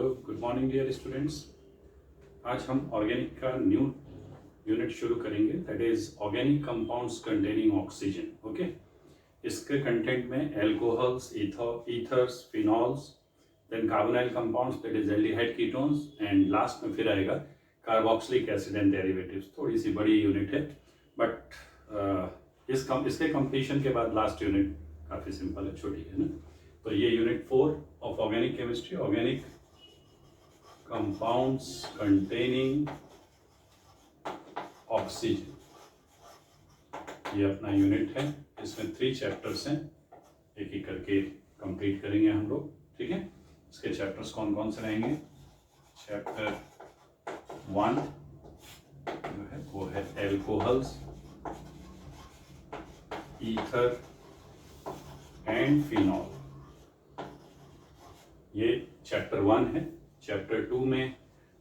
Good morning dear students. आज हम organic का न्यू यूनिट शुरू करेंगे, that is organic compounds containing oxygen. Okay, इसके कंटेंट में alcohols, ethers, phenols, then carbonyl compounds that is aldehyde ketones, and last में फिर आएगा कार्बोक्सिलिक एसिड एंड डेरिवेटिव्स। थोड़ी सी बड़ी यूनिट है, बट इसके कंप्लीशन के बाद लास्ट यूनिट काफ़ी सिंपल है, छोटी है ना। तो ये unit 4 of organic chemistry, organic compounds containing oxygen, ये अपना यूनिट है। इसमें 3 चैप्टर्स हैं, एक एक करके कंप्लीट करेंगे हम लोग, ठीक है। इसके चैप्टर्स कौन कौन से रहेंगे? चैप्टर 1 जो है वो है एल्कोहल्स, ईथर एंड फिनॉल, ये चैप्टर 1 है। चैप्टर 2 में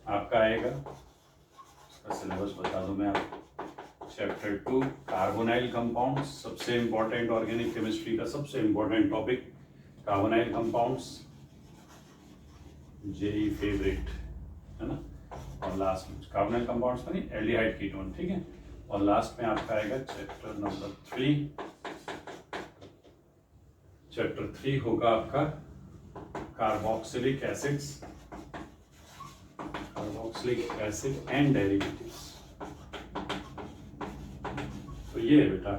आपका आएगा, इसका सिलेबस बता दूं मैं आपको। चैप्टर 2 कार्बोनाइल कंपाउंड्स, सबसे इंपॉर्टेंट ऑर्गेनिक केमिस्ट्री का सबसे important topic carbonyl compounds, JEE favourite है ना। और लास्ट में कार्बोनाइल कंपाउंड्स में एल्डिहाइड कीटोन, ठीक है। और लास्ट में आपका आएगा चैप्टर नंबर 3। चैप्टर 3 होगा आपका carboxylic acids, carboxylic acid and derivatives. तो ये है बेटा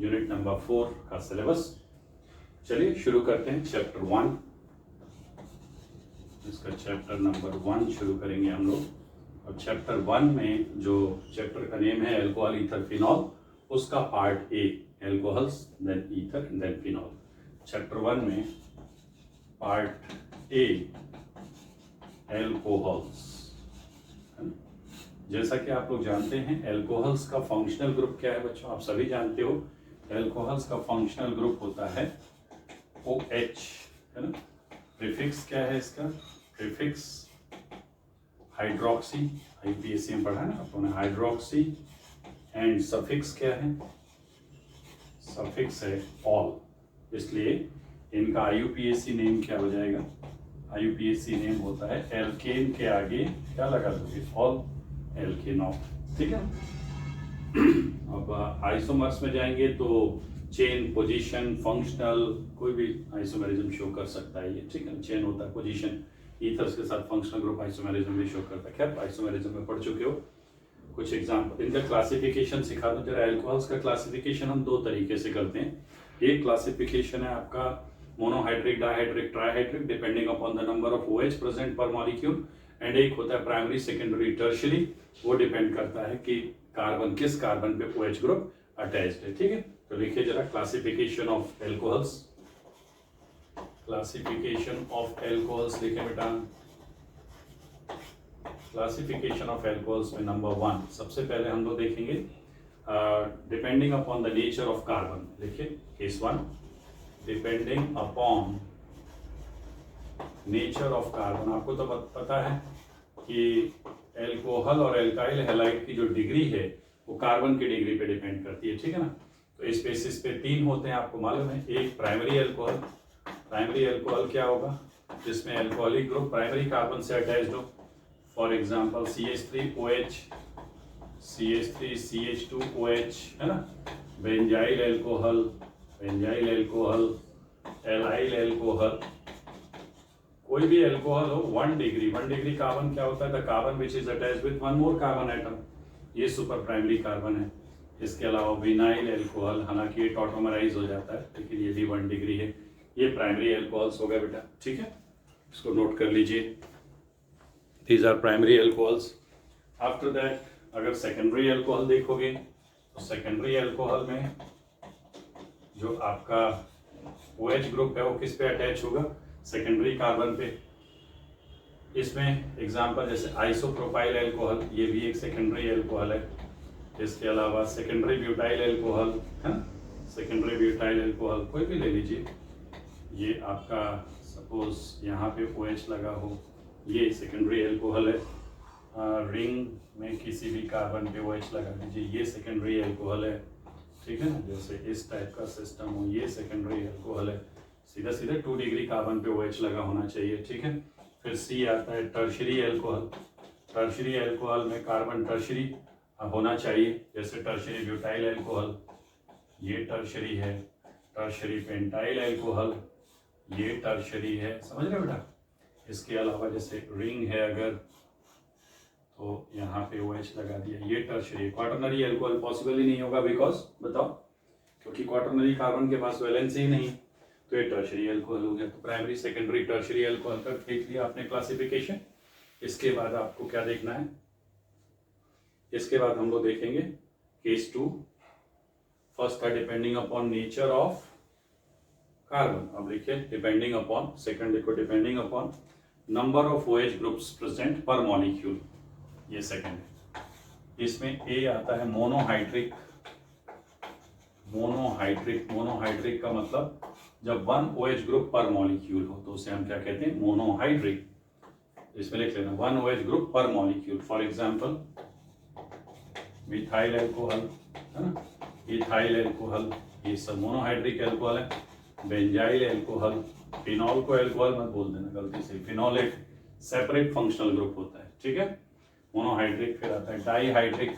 यूनिट नंबर 4 का सिलेबस। चलिए शुरू करते हैं चैप्टर 1। इसका चैप्टर नंबर 1 शुरू करेंगे हम लोग। और चैप्टर 1 में जो चैप्टर का नेम है एल्कोहल, ईथर, फिनॉल, उसका part A alcohols, then ether, then phenol. Chapter 1 में पार्ट ए एल्कोहल्स। जैसा कि आप लोग जानते हैं एल्कोहल्स का फंक्शनल ग्रुप क्या है बच्चों, आप सभी जानते हो। एल्कोहल्स का फंक्शनल ग्रुप होता है OH, है ना। प्रीफिक्स क्या है इसका? प्रीफिक्स हाइड्रोक्सी, IUPAC में पढ़ा है ना आपने, हाइड्रोक्सी। एंड सफिक्स क्या है? सफिक्स है ऑल, इसलिए इनका IUPAC नेम क्या हो जाएगा? IUPAC नेम होता है एल्केन के आगे क्या लगा दोगे? ऑल एल्केनॉल, ठीक है। अब आइसोमर्स में जाएंगे तो चेन, पोजीशन, फंक्शनल, कोई भी आइसोमेरिज्म शो कर सकता है ये, ठीक है। चेन होता है, पोजीशन, ईथर्स के साथ फंक्शनल ग्रुप आइसोमेरिज्म भी शो करता है। खैर आइसोमेरिज्म में पढ़ चुके हो। कुछ एग्जाम्पल, इनका क्लासिफिकेशन सिखा दो जरा। एल्कोहल्स का क्लासिफिकेशन हम 2 तरीके से करते हैं। एक क्लासिफिकेशन है आपका monohydric, dihydric, trihydric, depending upon the number of OH present पर मॉलिक्यूल। एंड एक होता है प्राइमरी, सेकेंडरी, टर्शियरी, वो डिपेंड करता है कि कार्बन किस कार्बन पे OH ग्रुप अटैच्ड है, ठीक है। तो लिखिए जरा classification of alcohols. Classification of alcohols लिखे बेटा। क्लासिफिकेशन ऑफ एल्कोहल्स में नंबर 1 सबसे पहले हम लोग देखेंगे depending upon the nature of carbon. लिखिए case 1, depending upon nature of carbon. आपको तो पता है कि एल्कोहल और एल्काइल हैलाइड की जो डिग्री है वो कार्बन की डिग्री पे डिपेंड करती है, ठीक है ना। तो इस बेसिस पे 3 होते हैं, आपको मालूम है। एक प्राइमरी एल्कोहल, प्राइमरी एल्कोहल क्या होगा? जिसमें एल्कोहलिक ग्रुप प्राइमरी कार्बन से अटैच्ड हो। For example CH3OH, CH3 CH2OH, है ना। Benzyl alcohol, benzyl alcohol, allyl alcohol, कोई भी एल्कोहल हो 1 डिग्री कार्बन क्या होता है? The carbon which is attached with 1 more carbon atom, ये सुपर प्राइमरी कार्बन है। इसके अलावा विनाइल एल्कोहल, हालांकि ये टॉटोमराइज हो जाता है लेकिन ये भी 1 डिग्री है। ये प्राइमरी एल्कोहल्स हो गए बेटा, ठीक है। इसको नोट कर लीजिए, these are primary alcohols. After that अगर सेकेंडरी एल्कोहल देखोगे तो सेकेंडरी एल्कोहल में जो आपका OH ग्रुप है वो किस पे अटैच होगा? सेकेंडरी कार्बन पे। इसमें एग्जांपल जैसे आइसोप्रोपाइल एल्कोहल, ये भी एक सेकेंडरी एल्कोहल है। इसके अलावा सेकेंडरी ब्यूटाइल एल्कोहल है ना, सेकेंडरी ब्यूटाइल एल्कोहल कोई भी ले लीजिए। ये आपका सपोज यहाँ पे OH लगा हो, ये सेकेंडरी एल्कोहल है। रिंग में किसी भी कार्बन पे OH लगा दीजिए, ये सेकेंडरी एल्कोहल है, ठीक है ना। जैसे इस टाइप का सिस्टम हो, ये सेकेंडरी एल्कोहल है। सीधा सीधा 2 डिग्री कार्बन पे OH लगा होना चाहिए, ठीक है। फिर सी आता है टर्शरी एल्कोहल। टर्शरी एल्कोहल में कार्बन टर्शरी होना चाहिए, जैसे टर्शरी ब्यूटाइल एल्कोहल, ये टर्शरी है। टर्शरी पेंटाइल एल्कोहल, ये टर्शरी है, समझ रहे हो बेटा। इसके अलावा जैसे रिंग है अगर, तो यहाँ पे OH लगा दिया, ये टर्शरी। क्वाटरनरी एल्कोहल पॉसिबल ही नहीं होगा, बिकॉज बताओ, क्योंकि क्वाटरनरी कार्बन के पास वैलेंस ही नहीं, तो ये टर्शरी एल्कोहल हो गया। तो प्राइमरी, सेकेंडरी, टर्शरी एल्कोहल का देख लिया आपने क्लासिफिकेशन। इसके बाद आपको क्या देखना है, इसके बाद हम लोग देखेंगे केस 2। फर्स्ट था depending upon nature of carbon. अब देखिए डिपेंडिंग अपॉन, सेकंड देखो depending upon number of OH groups present पर मॉलिक्यूल, ये सेकंड है। इसमें ए आता है मोनोहाइड्रिक। मोनोहाइड्रिक, मोनोहाइड्रिक का मतलब जब 1 OH ग्रुप पर मॉलिक्यूल हो तो उसे हम क्या कहते हैं, मोनोहाइड्रिक। इसमें लिख लेना 1 OH ग्रुप पर molecule. For example methyl alcohol है ना, इथाइल एल्कोहल, ये सब मोनोहाइड्रिक एल्कोहल है। बेंजाइल एल्कोहल, फिनॉल को एल्कोहल मत बोल देना गलती से, फिनॉल एक सेपरेट फंक्शनल ग्रुप होता है, ठीक है, मोनोहाइड्रिक। फिर आता है डाईहाइड्रिक,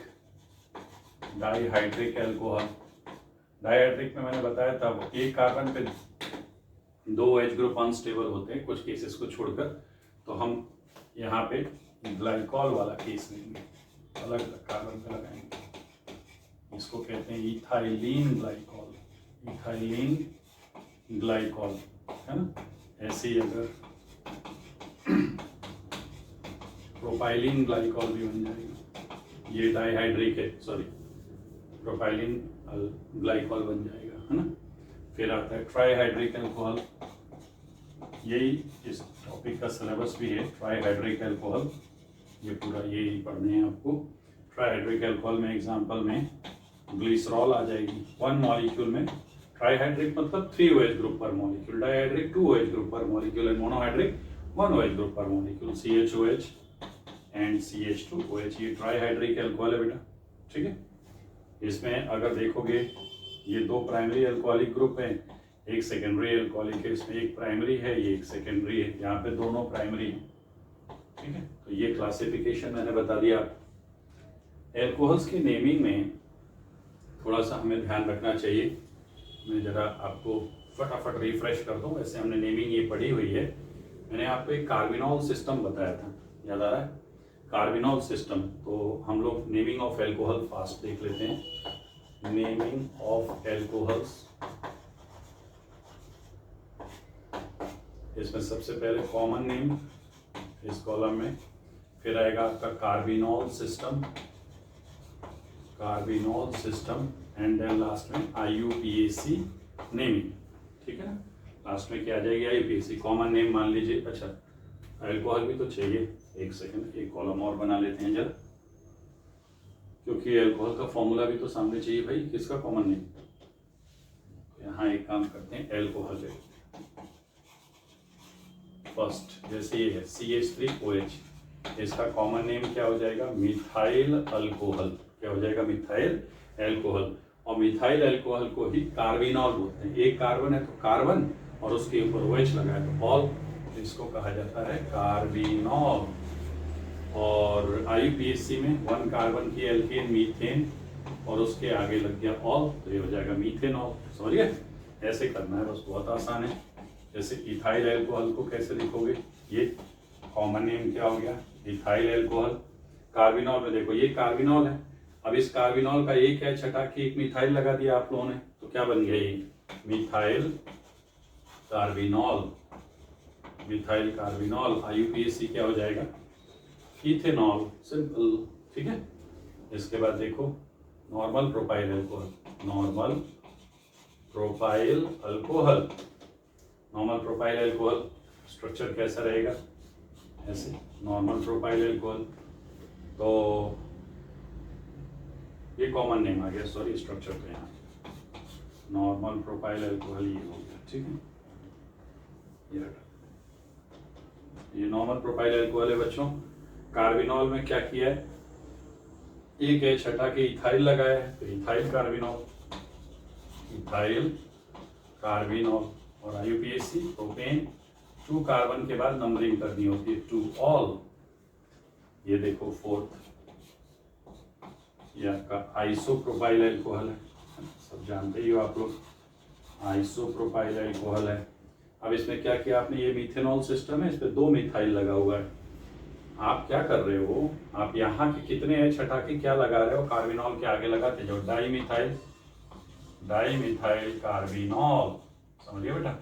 डाईहाइड्रिक एल्कोहल। डाईहाइड्रिक में मैंने बताया था वो एक कार्बन पे 2 OH ग्रुप अनस्टेबल होते हैं कुछ केसेस को छोड़कर, तो हम यहाँ पे ग्लाइकॉल वाला केस लेंगे, अलग अलग कार्बन पे लगाएंगे। इसको कहते हैं इथाइलिन ग्लाइकॉल, इथाइलिन ग्लाइकॉल है ना। ऐसे ही अगर प्रोपाइलिन ग्लाइकॉल भी बन जाएगा, ये डाईहाइड्रिक है, सॉरी प्रोपाइलिन ग्लाइकॉल बन जाएगा है ना। फिर आता है ट्राईहाइड्रिक एल्कोहल, यही इस टॉपिक का सिलेबस भी है, ट्राईहाइड्रिक एल्कोहल, ये पूरा यही पढ़ने हैं आपको। ट्राईहाइड्रिक एल्कोहल में एग्जांपल में ग्लिसरॉल आ जाएगी। 1 मॉलिक्यूल में ट्राईहाइड्रिक मतलब 3 OH ग्रुप पर मॉलिक्यूल, डाईहाइड्रिक 2 OH ग्रुप पर molecule and monohydric 1 OH group पर मॉलिक्यूल, CHOH एंड CH2OH, ये ट्राईहाइड्रिक एल्कोहल है बेटा, ठीक है। इसमें अगर देखोगे ये 2 प्राइमरी एल्कोहलिक ग्रुप हैं, एक सेकेंडरी एल्कोहलिक है, इसमें एक प्राइमरी है, ये एक सेकेंडरी है, यहाँ पे दोनों प्राइमरी है, ठीक है। तो ये क्लासिफिकेशन मैंने बता दिया। एल्कोहल्स की नेमिंग में थोड़ा सा हमें ध्यान रखना चाहिए, मैं जरा आपको फटाफट रिफ्रेश कर दूं। वैसे हमने नेमिंग ये पढ़ी हुई है, मैंने आपको एक कार्बिनॉल सिस्टम बताया था, याद आ रहा है, कार्बिनॉल सिस्टम। तो हम लोग नेमिंग ऑफ एल्कोहल फास्ट देख लेते हैं। नेमिंग ऑफ एल्कोहल्स, इसमें सबसे पहले कॉमन नेम इस कॉलम में, फिर आएगा आपका carbinol system, carbinol system, and then last में IUPAC नेमिंग, ठीक है ना। लास्ट में क्या आ जाएगी, IUPAC कॉमन नेम मान लीजिए। अच्छा अल्कोहल भी तो चाहिए, एक सेकंड एक कॉलम और बना लेते हैं जरा, क्योंकि अल्कोहल का फॉर्मूला भी तो सामने चाहिए भाई, किसका कॉमन नेम। तो यहाँ एक काम करते हैं, एल्कोहल है फर्स्ट, जैसे ये है CH3OH, इसका कॉमन नेम क्या हो जाएगा, मिथाइल अल्कोहल। क्या हो जाएगा, मिथाइल एल्कोहल। और मिथाइल अल्कोहल को ही कार्बिनॉल बोलते हैं। एक कार्बन है तो कार्बन, और उसके ऊपर OH लगा है तो ऑल, इसको कहा जाता है कार्बिनॉल। और IUPAC में 1 कार्बन की एल्केन मीथेन और उसके आगे लग गया ऑल, तो ये हो जाएगा मीथेनॉल। समझ गए, ऐसे करना है बस, बहुत आसान है। जैसे इथाइल एल्कोहल को कैसे लिखोगे, ये कॉमन नेम क्या हो गया, इथाइल एल्कोहल। कार्बिनॉल में देखो ये कार्बिनॉल है, अब इस कार्बिनॉल का एक है छटा कि एक मिथाइल लगा दिया आप लोगों ने, तो क्या बन गया ये, methyl carbinol, methyl carbinol. IUPAC क्या हो जाएगा, इथेनॉल, सिंपल, ठीक है। इसके बाद देखो normal propyl alcohol, normal propyl alcohol, normal propyl alcohol structure कैसा रहेगा, ऐसे नॉर्मल प्रोपाइल अल्कोहल। तो ये कॉमन नेम आ गया, सॉरी स्ट्रक्चर तो यहाँ नॉर्मल प्रोपाइल अल्कोहल ये हो गया, ठीक है। ये नॉर्मल प्रोपाइल अल्कोहल है बच्चों। कार्बिनॉल में क्या किया है, एक है छठा के इथाइल लगाया है, तो इथाइल कार्बिनॉल, इथाइल कार्बिनॉल। और IUPAC प्रोपेन 2 कार्बन के बाद नंबरिंग करनी होती है, टू ऑल। ये देखो 4th, ये आपका आइसोप्रोपाइल अल्कोहल है, सब जानते ही हो आप लोग, आइसोप्रोपाइल अल्कोहल है। अब इसमें क्या किया आपने, ये मिथेनॉल सिस्टम है, इस पे 2 मिथाइल लगा हुआ है। आप क्या कर रहे हो, आप यहाँ के कितने एच हटा के क्या लगा रहे हो, कार्बिनॉल के आगे लगाते जाओ, डाई मिथाइल कार्बिनॉल, समझिए बेटा,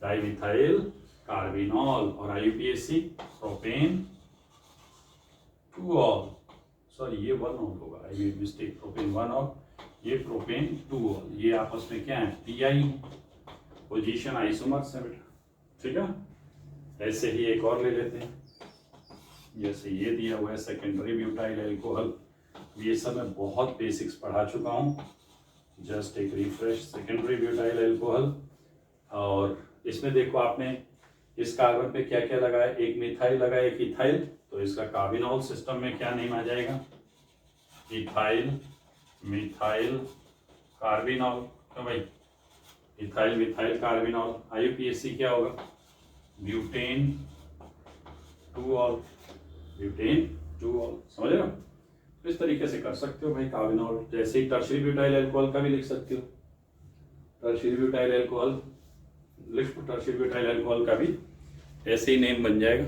डाई मिथाइल कार्बिनॉल। और IUPAC प्रोपेन 2 ऑल, सॉरी ये 1 ऑल होगा, I made mistake, propane 1 all, ये प्रोपेन 2 ऑल। ये आपस में क्या है, PI, पोजीशन आइसोमर्स है बेटा, ठीक है। ऐसे ही एक और ले लेते हैं, जैसे ये दिया हुआ है सेकेंडरी ब्यूटाइल अल्कोहल। ये सब मैं बहुत बेसिक्स पढ़ा चुका हूँ, जस्ट एक रिफ्रेश, सेकेंडरी ब्यूटाइल अल्कोहल। और इसमें देखो आपने इस कार्बन पे क्या क्या लगाया, एक मिथाइल लगाया, एक इथाइल, तो इसका कार्बिनॉल सिस्टम में क्या नेम आ जाएगा, इथाइल मिथाइल कार्बिनॉल। तो भाई इथाइल मिथाइल कार्बिनॉल। IUPAC क्या होगा, ब्यूटेन 2 ऑल, ब्यूटेन 2 ऑल, समझ रहे हो। तो इस तरीके से कर सकते हो भाई कार्बिनॉल। जैसे ही टर्शियरी ब्यूटाइल अल्कोहल का भी लिख सकते हो, टर्शियरी ब्यूटाइल अल्कोहल लिख, टर्शियरी ब्यूटाइल अल्कोहल का भी ऐसे ही नेम बन जाएगा।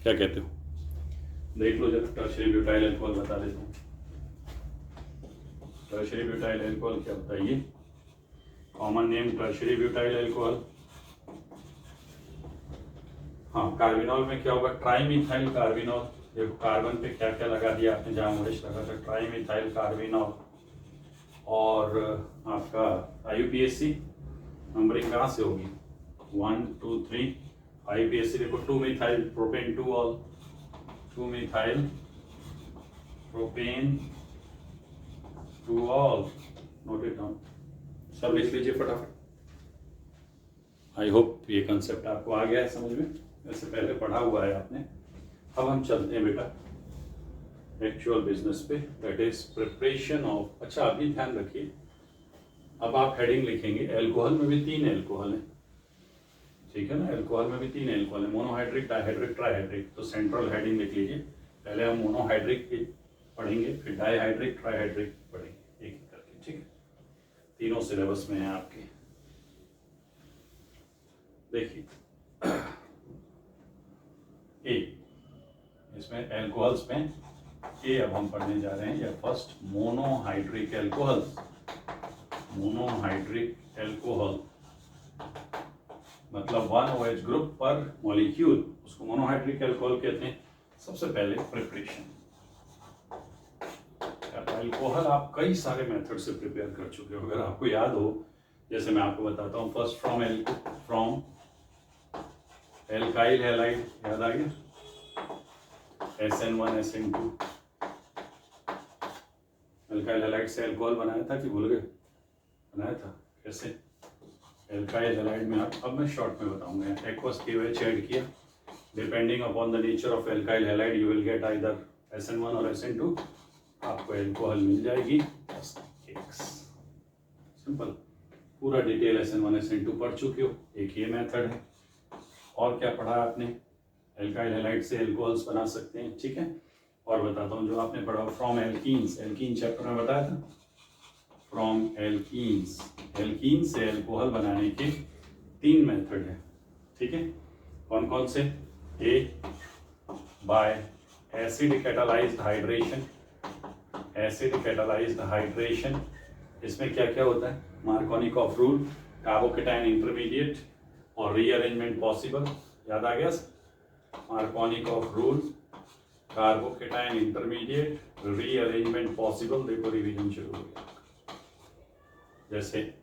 क्या कहते हो, देख लो जरा, टर्शियरी ब्यूटाइल अल्कोहल बता देता हूँ। टर्शियरी ब्यूटाइल अल्कोहल क्या होता है, ये common name tertiary butyl alcohol. हाँ, कार्बिनॉल में क्या होगा, ट्राइमिथाइल कार्बिनॉल। देखो कार्बन पे क्या क्या लगा दिया आपने, जहाँ ओएच लगा था, ट्राइमिथाइल कार्बिनॉल। और आपका IUPAC नंबरिंग कहाँ से होगी, 1 2 3। IUPAC देखो 2 methyl propane 2 all, 2 methyl propane 2 all, note it down, सब लिख लीजिए फटाफट। आई होप ये कंसेप्ट आपको आ गया है समझ में, वैसे पहले पढ़ा हुआ है आपने। अब हम चलते हैं बेटा एक्चुअल बिजनेस पे, दैट इज प्रिपरेशन ऑफ। अच्छा अभी ध्यान रखिए, अब आप हेडिंग लिखेंगे, अल्कोहल में भी 3 अल्कोहल है, ठीक है ना, अल्कोहल में भी 3 अल्कोहल है, मोनोहाइड्रिक, डाइहाइड्रिक, ट्राइहाइड्रिक। तो सेंट्रल हेडिंग लिख लीजिए, पहले हम मोनोहाइड्रिक पढ़ेंगे, फिर डाइहाइड्रिक, ट्राइहाइड्रिक पढ़ेंगे, एक एक करके, ठीक है। तीनों सिलेबस में है आपके। देखिए ए, इसमें अल्कोहल्स में ए अब हम पढ़ने जा रहे हैं, या first monohydric alcohol. Monohydric alcohol मतलब 1 OH ग्रुप पर मॉलिक्यूल, उसको मोनोहाइड्रिक अल्कोहल कहते हैं। सबसे पहले प्रिपरेशन, अल्कोहल आप कई सारे मेथड से प्रिपेयर कर चुके हो, अगर आपको याद हो, जैसे मैं आपको बताता हूँ, फर्स्ट फ्रॉम एल्काइल हैलाइड, याद आ गया, SN1 SN2, एल्काइल हैलाइड से अल्कोहल बनाया था कि भूल गए, बनाया था कैसे, एल्काइल हैलाइड में अब मैं शॉर्ट में बताऊंगा, एक्वस KOH ऐड किया, depending upon the nature of alkyl halide you will get either SN1 और SN2, आपको अल्कोहल मिल जाएगी, सिंपल। पूरा डिटेल SN1 SN2 पढ़ चुके हो, एक ये मेथड है। और क्या पढ़ा आपने, एल्काइल हैलाइड से अल्कोहल्स बना सकते हैं, ठीक है। और बताता हूँ जो आपने पढ़ा फ्रॉम एल्कीन्स, एल्कीन चैप्टर में बताया था, फ्रॉम एल्कीन्स, एल्कीन से अल्कोहल बनाने के 3 मेथड है, ठीक है। कौन कौन से, A by acid catalysed hydration, acid catalysed hydration, इसमें क्या क्या होता है, मार्कोनिकॉफ रूल, कार्बोकेटाइन इंटरमीडिएट और रीअरेंजमेंट पॉसिबल, याद आ गया, Markovnikov rule, carbocation intermediate, rearrangement possible. देखो रिवीजन शुरू हो गया, जैसे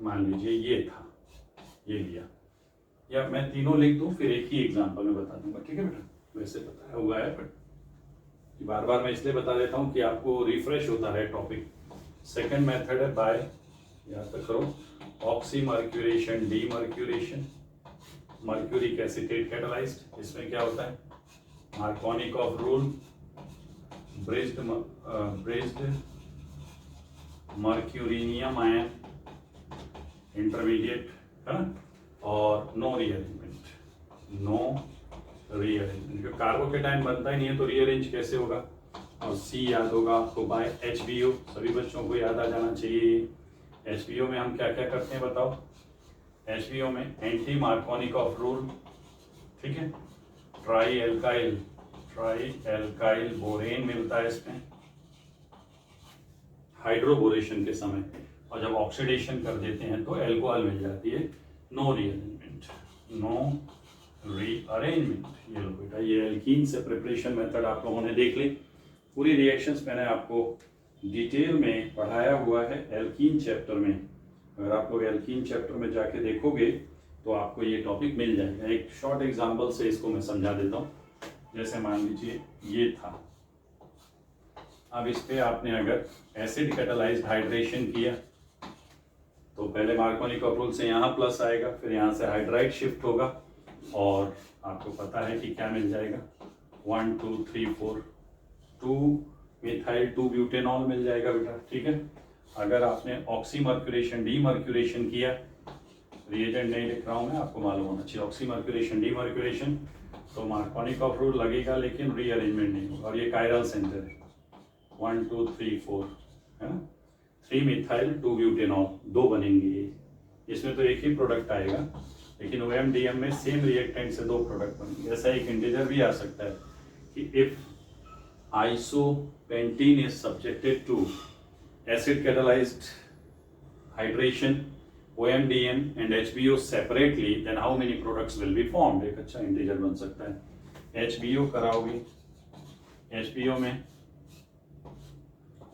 मान लीजिए ये था, ये लिया, या मैं तीनों लिख दूं फिर एक ही एग्जांपल में बता दूंगा, ठीक है बेटा, वैसे बताया हुआ है बट बार बार मैं इसलिए बता देता हूँ कि आपको रिफ्रेश होता है टॉपिक। सेकंड मेथड है बाय, याद तक करो, oxymercuration, demercuration, mercuric acetate catalysed, इसमें क्या होता है, Markovnikov rule, bridged mercurinium ion intermediate है ना, और no rearrangement, no rearrangement. Carbocation बनता ही नहीं है तो रीअरेंज कैसे होगा। और सी याद होगा आपको बाय HBO, सभी बच्चों को याद आ जाना चाहिए। HBO में हम क्या क्या करते हैं बताओ। HBO में एंटी मार्कोनिकॉफ रूल, ठीक है, ट्राई एल्काइल बोरेन मिलता है इसमें हाइड्रोबोरेशन के समय, और जब ऑक्सीडेशन कर देते हैं तो एल्कोहल मिल जाती है। No rearrangement, no rearrangement. ये लो बेटा, ये एल्कीन से प्रिपरेशन मेथड आप लोगों ने देख ली। पूरी रिएक्शंस मैंने आपको डिटेल में पढ़ाया हुआ है एल्कीन चैप्टर में। अगर आप लोग एल्कीन चैप्टर में जाके देखोगे तो आपको ये टॉपिक मिल जाएगा। एक शॉर्ट एग्जांपल से इसको मैं समझा देता हूँ। जैसे मान लीजिए ये था, अब इस पे आपने अगर एसिड कैटालाइज्ड हाइड्रेशन किया तो पहले मार्कोनिकॉफ रूल से यहाँ प्लस आएगा, फिर यहाँ से हाइड्राइड शिफ्ट होगा और आपको पता है कि क्या मिल जाएगा 1 2 3 4 2 मिथाइल 2 ब्यूटेनॉल मिल जाएगा बेटा, ठीक है। अगर आपने ऑक्सीमर्क्यूरेशन डीमर्क्यूरेशन किया, रिएजेंट नहीं लिख रहा हूँ मैं, आपको मालूम होना चाहिए, ऑक्सीमर्क्यूरेशन डीमर्क्यूरेशन, तो मार्कोनिकॉफ रूल लगेगा लेकिन रीअरेंजमेंट नहीं होगा। और ये कायरल सेंटर है 1 2 3 4 है ना, 3 मिथाइल 2 ब्यूटेनॉल, 2 बनेंगे। इसमें तो एक ही प्रोडक्ट आएगा, लेकिन OMDM में सेम रिएक्टेंट से 2 प्रोडक्ट बनेंगे। ऐसा एक इंटीजर भी आ सकता है कि if isopentene is subjected to acid catalysed hydration OMDM and HBO separately, then how many products will be formed। एक अच्छा इंटीजर बन सकता है। HBO कराओगे, HBO में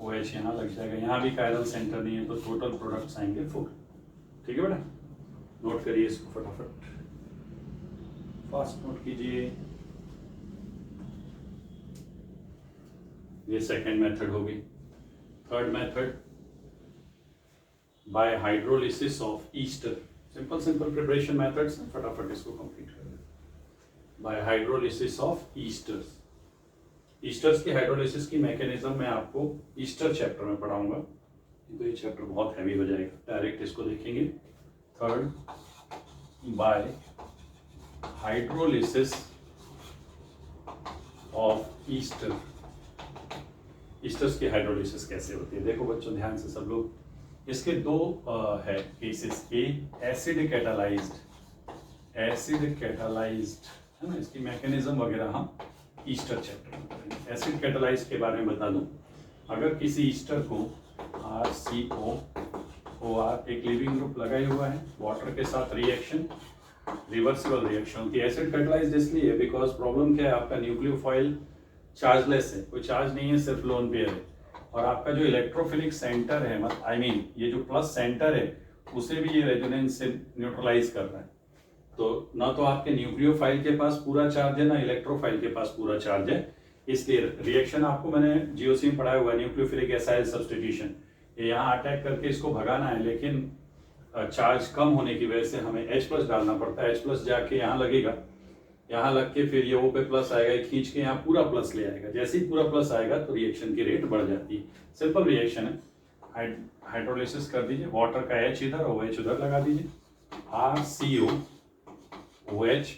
OH यहाँ लग जाएगा, यहाँ भी कायरल सेंटर नहीं है तो टोटल प्रोडक्ट्स आएंगे 4, ठीक है बेटा। नोट करिए इसको फटाफट, फास्ट नोट कीजिए। ये सेकेंड मेथड होगी। Third method by hydrolysis of Easter. Simple preparation methods, फटाफट इसको कंप्लीट कर लें। Bye hydrolysis of esters. Esters की हाइड्रोलिसिस की मैकेनिज्म मैं आपको ईस्टर चैप्टर में पढ़ाऊंगा, तो ये चैप्टर बहुत हैवी हो जाएगा, डायरेक्ट इसको देखेंगे। Third, bye hydrolysis of Easter. Esters की हाइड्रोलिसिस कैसे होती है, देखो बच्चों ध्यान से सब लोग। इसके 2 है केसेस। ए एसिड कैटालाइज्ड है ना, इसकी मैकेनिज्म वगैरह हम ईस्टर चैप्टर में करेंगे। एसिड कैटालाइज्ड के बारे में बता दूं, अगर किसी ईस्टर को RCOOR एक लिविंग ग्रुप लगा हुआ है, वाटर के साथ रिएक्शन, रिवर्सिबल रिएक्शन होती है। एसिड कैटालाइज्ड इसलिए बिकॉज प्रॉब्लम क्या है, आपका न्यूक्लियोफाइल चार्जलेस है, कोई चार्ज नहीं है, सिर्फ लोन पेयर है, और आपका जो इलेक्ट्रोफिलिक सेंटर है, मतलब ये जो प्लस सेंटर है उसे भी ये रेजोनेंस से न्यूट्रलाइज कर रहा है। तो ना तो आपके न्यूक्लियोफाइल के पास पूरा चार्ज है, ना इलेक्ट्रोफाइल के पास पूरा चार्ज है, इसलिए रिएक्शन आपको मैंने GOC में पढ़ाया हुआ है, न्यूक्लियोफिलिक एसाइल सब्स्टिट्यूशन। ये यहाँ अटैक करके इसको भगाना है, लेकिन चार्ज कम होने की वजह से हमें H+ डालना पड़ता है। H+ जाके यहाँ लगेगा, यहाँ लग के फिर ये O पे प्लस आएगा, खींच के यहाँ पूरा प्लस ले आएगा। जैसे ही पूरा प्लस आएगा तो रिएक्शन की रेट बढ़ जाती है। सिंपल रिएक्शन है। हाइड्रोलिसिस कर दीजिए, वाटर का H इधर और OH उधर लगा दीजिए, RCOOH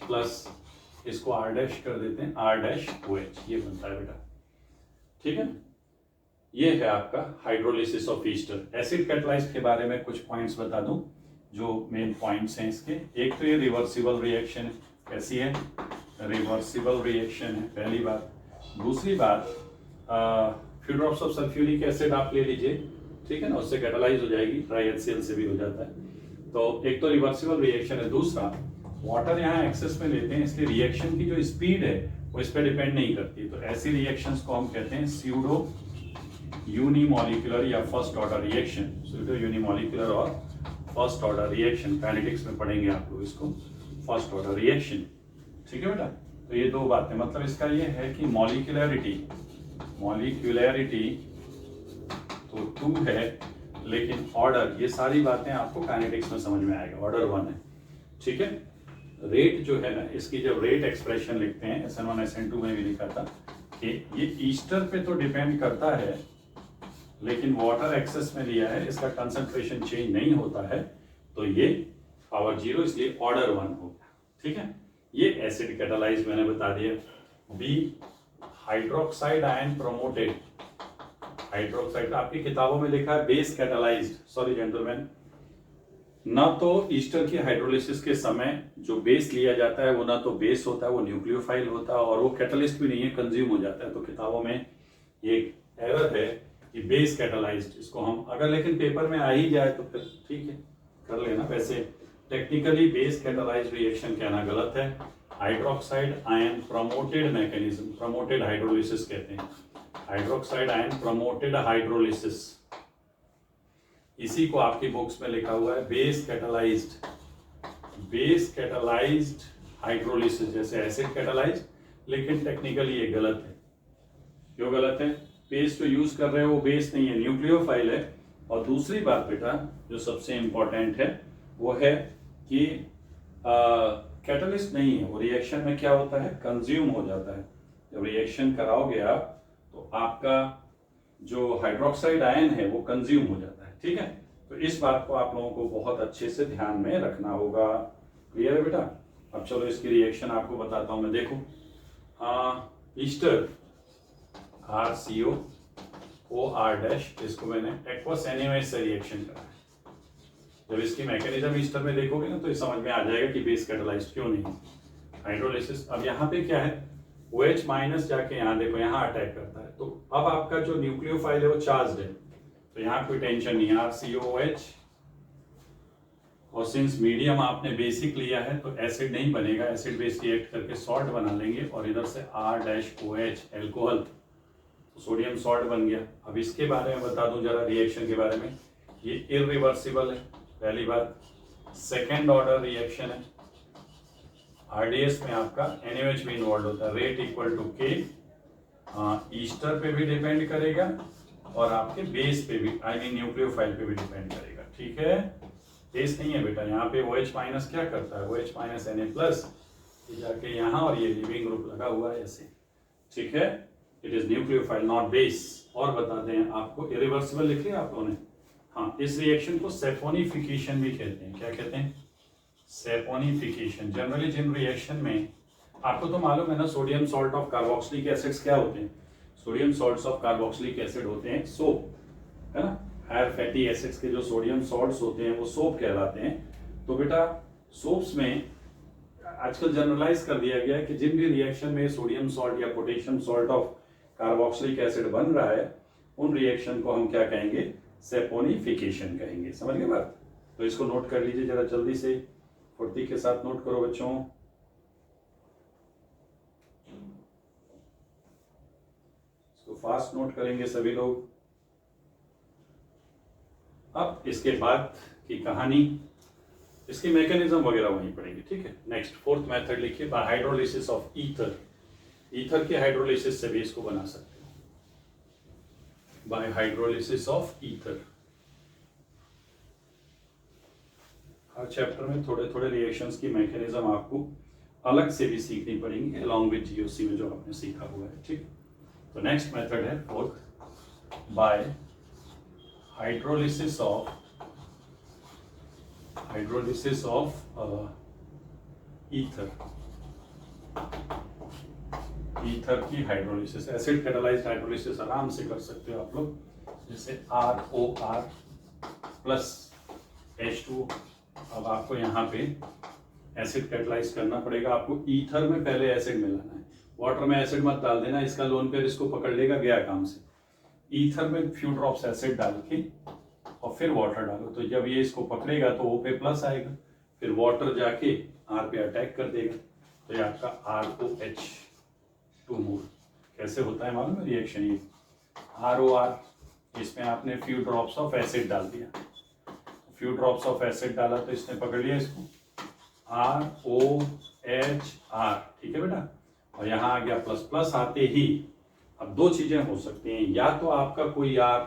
प्लस इसको R' कर देते हैं, R'OH, ये बनता है बेटा, ठीक है। ये है आपका hydrolysis of Easter. Acid catalysed के बारे में कुछ पॉइंट्स बता दूं जो मेन पॉइंट्स हैं इसके। एक तो ये रिवर्सिबल रिएक्शन है, कैसी है, रिवर्सिबल रिएक्शन है, पहली बात। दूसरी बात, few drops of sulphuric acid आप ले लीजिए, ठीक है ना, उससे कैटालाइज हो जाएगी, ट्राई HCl से भी हो जाता है। तो एक तो रिवर्सिबल रिएक्शन है। दूसरा, वाटर यहाँ एक्सेस में लेते हैं, इसलिए रिएक्शन की जो स्पीड है वो इस पर डिपेंड नहीं करती। तो ऐसी रिएक्शंस को हम कहते हैं स्यूडो यूनिमॉलिक्यूलर या first order reaction. Pseudo unimolecular और फर्स्ट ऑर्डर रिएक्शन, काइनेटिक्स में पढ़ेंगे आप लोग इसको, फर्स्ट ऑर्डर रिएक्शन, ठीक है बेटा। तो ये 2 बातें, मतलब इसका ये है कि मॉलिक्यूलैरिटी तो 2 है, लेकिन ऑर्डर, ये सारी बातें आपको काइनेटिक्स में समझ में आएगा, ऑर्डर 1 है, ठीक है। रेट जो है ना, इसकी जब रेट एक्सप्रेशन लिखते हैं, SN1 SN2 में भी लिखा था कि ये ईस्टर पे तो डिपेंड करता है, लेकिन वाटर एक्सेस में लिया है, इसका कंसंट्रेशन चेंज नहीं होता है, तो ये पावर 0, इसलिए ऑर्डर 1 हो गया, ठीक है। ये एसिड कैटालाइज मैंने बता दिया। B hydroxide ion promoted, hydroxide आपकी किताबों में लिखा है बेस कैटालाइज्ड, सॉरी जेंटलमैन, ना तो ईस्टर की हाइड्रोलिसिस के समय जो बेस लिया जाता है वो ना तो बेस होता है, वो न्यूक्लियोफाइल होता है, और वो कैटलिस्ट भी नहीं है, कंज्यूम हो जाता है। तो किताबों में ये एरर है कि बेस कैटालाइज्ड, इसको हम अगर लेकिन पेपर में आ ही जाए तो फिर ठीक है कर लेना। वैसे टेक्निकली बेस कैटालाइज्ड रिएक्शन कहना गलत है। Hydroxide ion promoted mechanism, promoted hydrolysis कहते हैं, हाइड्रोक्साइड आयन प्रमोटेड हाइड्रोलिसिस, इसी को आपकी बुक्स में लिखा हुआ है base catalysed, base catalysed hydrolysis, जैसे एसिड कैटालाइज्ड, लेकिन टेक्निकली ये गलत है। क्यों गलत है? बेस जो यूज कर रहे हो वो बेस नहीं है, न्यूक्लियोफाइल है। और दूसरी बात बेटा जो सबसे इंपॉर्टेंट है वो है कि कैटलिस्ट नहीं है, वो रिएक्शन में क्या होता है, कंज्यूम हो जाता है। जब रिएक्शन कराओगे आप तो आपका जो हाइड्रोक्साइड आयन है वो कंज्यूम हो जाता है, ठीक है। तो इस बात को आप लोगों को बहुत अच्छे से ध्यान में रखना होगा। क्लियर है बेटा? अब चलो इसकी रिएक्शन आपको बताता हूं मैं। देखो ईस्टर RCO OR-, इसको मैंने एक्वस NaOH से रिएक्शन करा है। जब इसकी मैकेनिज्म ईस्टर में देखोगे ना तो ये समझ में आ जाएगा कि बेस कैटालाइज्ड क्यों नहीं है। हाइड्रोलिसिस, अब यहाँ पे क्या है, OH माइनस जाके यहाँ देखो यहाँ अटैक करता है, तो अब आपका जो न्यूक्लियोफाइल है वो चार्ज है, तो यहाँ कोई टेंशन नहीं है, RCOOH। और सिंस मीडियम आपने बेसिक लिया है तो एसिड नहीं बनेगा, एसिड बेस रिएक्ट करके सॉल्ट बना लेंगे, और इधर से R-OH एल्कोहल, तो सोडियम सॉल्ट बन गया। अब इसके बारे में बता दूं जरा रिएक्शन के बारे में, ये इरिवर्सिबल है पहली बात। सेकेंड ऑर्डर रिएक्शन है, RDS में आपका NaOH भी इन्वॉल्व होता है, rate equal to K, ester पे भी डिपेंड करेगा और आपके बेस पे भी, आई मीन न्यूक्लियोफाइल पे भी डिपेंड करेगा, ठीक है। बेस नहीं है बेटा, यहाँ पे OH माइनस क्या करता है, OH माइनस Na+, जाके यहाँ और ये लिविंग ग्रुप लगा हुआ है ऐसे, ठीक है। It is nucleophile not base. और बता दें आपको, इरिवर्सिबल लिख लिया आप लोगों ने? हाँ, इस रिएक्शन को सेफोनिफिकेशन भी कहते हैं। क्या कहते हैं? सेफोनिफिकेशन। जनरली जिन रिएक्शन में आपको तो मालूम है ना, sodium salt of carboxylic acids क्या होते हैं, sodium salts of carboxylic acid होते हैं सोप, है ना। हायर फैटी एसिड्स के जो सोडियम सॉल्ट्स होते हैं वो सोप कहलाते हैं। तो बेटा सोप्स में आजकल जनरलाइज कर दिया गया है कि जिन भी रिएक्शन में सोडियम सॉल्ट या potassium salt of carboxylic acid बन रहा है उन रिएक्शन को हम क्या कहेंगे, सेफोनिफिकेशन कहेंगे। समझ गए बात? तो इसको नोट कर लीजिए जरा जल्दी से, फुर्ती के साथ नोट करो बच्चों। इसको फास्ट नोट करेंगे सभी लोग। अब इसके बाद की कहानी, इसकी मैकेनिज्म वगैरह वहीं पढ़ेंगे, ठीक है। नेक्स्ट फोर्थ मेथड लिखिए, bye hydrolysis of ether. Ether के हाइड्रोलिसिस से भी इसको बना सकते हो, bye hydrolysis of ether. Her chapter में थोड़े थोड़े रिएक्शंस की मैकेनिज्म आपको अलग से भी सीखनी पड़ेंगी, अलॉन्ग विद GOC में जो आपने सीखा हुआ है, ठीक। तो नेक्स्ट मेथड है fourth, bye hydrolysis of ether. Ether की हाइड्रोलिसिस, एसिड कैटालाइज्ड हाइड्रोलिसिस आराम से कर सकते हो आप लोग, जैसे ROR प्लस H2। अब आपको यहाँ पे एसिड कैटालाइज करना पड़ेगा, आपको ईथर में पहले एसिड मिलाना है, वाटर में एसिड मत डाल देना, इसका लोन पेयर इसको पकड़ लेगा, गया काम से। ईथर में फ्यू ड्रॉप्स एसिड डाल के और फिर वाटर डालो, तो जब ये इसको पकड़ेगा तो O पे प्लस आएगा, फिर वाटर जाके R पे अटैक कर देगा, तो ये आपका ROH2 मोल। कैसे होता है मालूम है रिएक्शन? ये ROR, इसमें आपने फ्यू ड्रॉप्स ऑफ एसिड डाल दिया, फ्यू ड्रॉप्स ऑफ एसिड डाला तो इसने पकड़ लिया इसको, ROHR, ठीक है बेटा। और यहाँ आ गया प्लस, प्लस आते ही अब दो चीजें हो सकती हैं, या तो आपका कोई R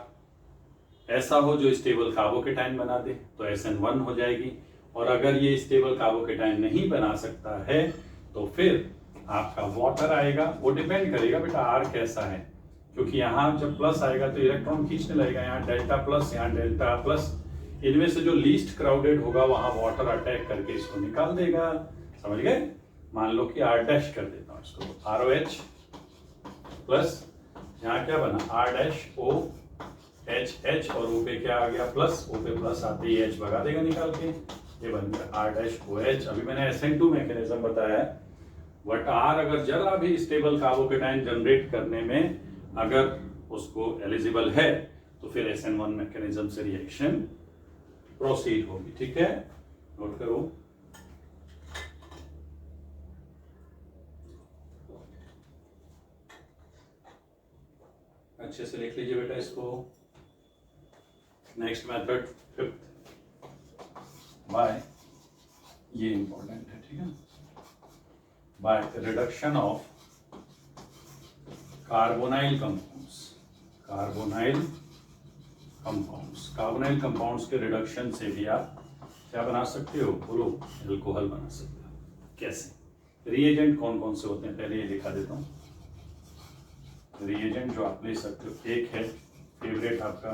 ऐसा हो जो स्टेबल कार्बोकेटाइन बना दे तो SN1 हो जाएगी, और अगर ये स्टेबल कार्बोकेटाइन नहीं बना सकता है तो फिर आपका वाटर आएगा। वो डिपेंड करेगा बेटा R कैसा है, क्योंकि यहाँ जब प्लस आएगा तो इलेक्ट्रॉन खींचने लगेगा, यहाँ डेल्टा प्लस, यहाँ डेल्टा प्लस, इनमें से जो लीस्ट क्राउडेड होगा वहां वाटर अटैक करके इसको निकाल देगा। समझ गए? मान लो कि R डैश कर देता हूँ इसको, ROH प्लस यहाँ क्या बना R-OH और O पे क्या आ गया प्लस, O पे प्लस आते ही H भगा देगा निकाल के, ये बन गया R-OH। अभी मैंने SN2 मैकेनिज्म बताया है, बट R अगर जरा भी स्टेबल कार्बोकेटाइन जनरेट करने में अगर उसको एलिजिबल है तो फिर SN1 मैकेनिज्म से रिएक्शन प्रोसीड होगी। ठीक है, नोट करो। अच्छे से लिख लीजिए बेटा इसको। नेक्स्ट मेथड फिफ्थ, बाय, ये इंपॉर्टेंट है, ठीक है, by reduction of carbonyl compounds, carbonyl compounds के रिडक्शन से भी आप क्या बना सकते हो, बोलो, एल्कोहल बना सकते हो। कैसे? रिएजेंट कौन कौन से होते हैं पहले ये दिखा देता हूँ। रिएजेंट जो आप ले सकते हो, एक है फेवरेट आपका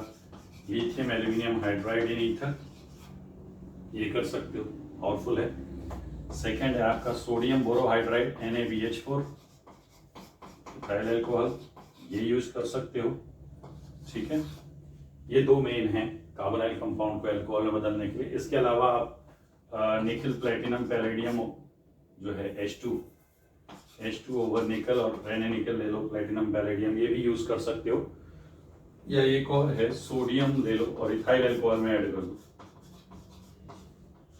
lithium aluminium hydride in ether, ये कर सकते हो, पावरफुल है। सेकेंड है आपका sodium borohydride NaBH4 ethyl alcohol, ये यूज कर सकते हो। ठीक है, ये दो मेन हैं कार्बोनाइल कंपाउंड को अल्कोहल में बदलने के लिए। इसके अलावा आप निकल प्लेटिनम पैलेडियम जो है H2 ओवर निकल और Na निकल ले लो, प्लेटिनम पैलेडियम, ये भी यूज कर सकते हो। या एक और है सोडियम ले लो और इथाइल अल्कोहल में ऐड कर दो,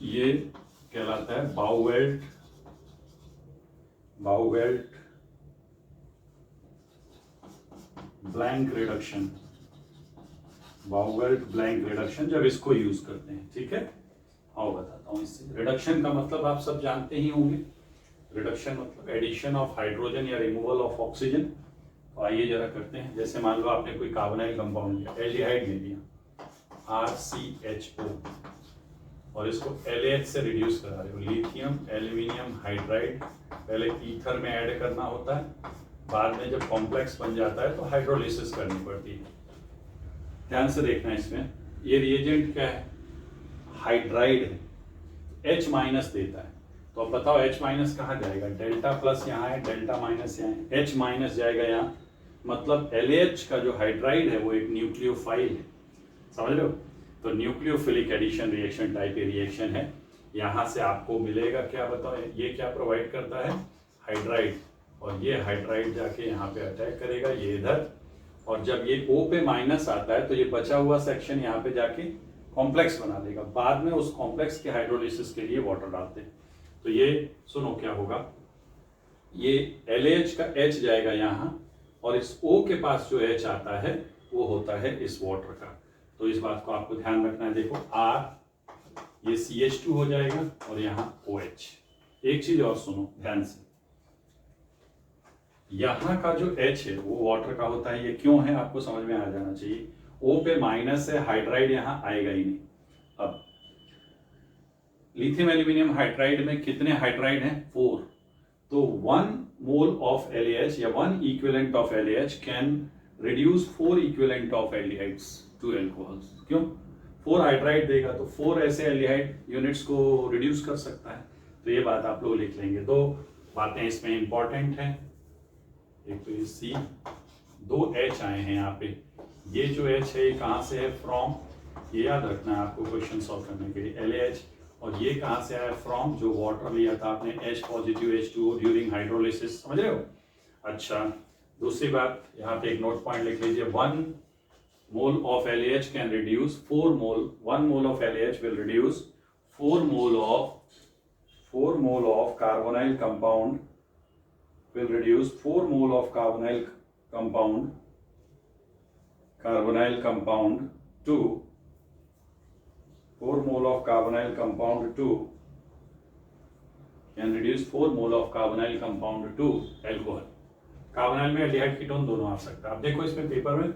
ये कहलाता है बाउवेल्ट ब्लैंक रिडक्शन, बाउवेल्ट ब्लैंक रिडक्शन जब इसको यूज करते हैं। ठीक है, आओ बताता हूँ इससे। रिडक्शन का मतलब आप सब जानते ही होंगे, रिडक्शन मतलब एडिशन ऑफ हाइड्रोजन या रिमूवल ऑफ ऑक्सीजन। तो आइए जरा करते हैं। जैसे मान लो आपने कोई कार्बोनाइल कंपाउंड लिया, एल्डिहाइड ले लिया RCHO और इसको LH से रिड्यूस करा रहे हो, लिथियम एल्यूमिनियम हाइड्राइड, पहले ईथर में ऐड करना होता है, बाद में जब कॉम्प्लेक्स बन जाता है तो हाइड्रोलिसिस करनी पड़ती है। ध्यान से देखना इसमें, ये रिएजेंट क्या है, हाइड्राइड है, H माइनस देता है। तो अब बताओ H माइनस कहाँ जाएगा, डेल्टा प्लस यहाँ है, डेल्टा माइनस यहाँ है, H माइनस जाएगा यहाँ, मतलब LH का जो हाइड्राइड है वो एक न्यूक्लियोफाइल है, समझ लो। तो nucleophilic addition reaction type a reaction है। यहाँ से आपको मिलेगा क्या, बताओ, ये क्या प्रोवाइड करता है, हाइड्राइड, और ये हाइड्राइड जाके यहाँ पे अटैक करेगा, ये इधर, और जब ये O पे माइनस आता है तो ये बचा हुआ सेक्शन यहाँ पे जाके कॉम्प्लेक्स बना देगा, बाद में उस कॉम्प्लेक्स के हाइड्रोलिसिस के लिए वाटर डालते हैं। तो ये सुनो क्या होगा, ये LH का H जाएगा यहाँ और इस O के पास जो H आता है वो होता है इस वाटर का। तो इस बात को आपको ध्यान रखना है। देखो R ये CH2 हो जाएगा और यहाँ OH। एक चीज और सुनो ध्यान से, यहाँ का जो H है वो वाटर का होता है, ये क्यों है आपको समझ में आ जाना चाहिए। O पे माइनस है, हाइड्राइड यहाँ आएगा ही नहीं। अब लिथियम एल्यूमिनियम हाइड्राइड में कितने हाइड्राइड हैं, 4। तो 1 मोल ऑफ LAH या 1 equivalent of LAH can reduce 4 equivalent of aldehydes to alcohols. क्यों, 4 हाइड्राइड देगा तो 4 ऐसे एल्डिहाइड यूनिट्स को रिड्यूस कर सकता है। तो ये बात आप लोग लिख लेंगे। दो बातें इसमें इंपॉर्टेंट हैं, एक तो ये C, 2 H आए हैं यहाँ पे, ये जो H है ये कहाँ से है, फ्रॉम, ये याद रखना है आपको क्वेश्चन सॉल्व करने के लिए, LAH, और ये कहाँ से आया, फ्रॉम जो वाटर लिया था आपने H positive H2O during hydrolysis, समझ रहे हो। अच्छा, दूसरी बात यहाँ पे एक नोट पॉइंट लिख लीजिए, 1 mole of LAH can reduce 4 mole, 1 mole of LAH will reduce 4 mole of carbonyl compound will reduce 4 mole of carbonyl compound to 4 mole of carbonyl compound to can reduce 4 mole of carbonyl compound to alcohol। Carbonyl में aldehyde ketone दोनों आ सकता है। अब देखो इसमें paper में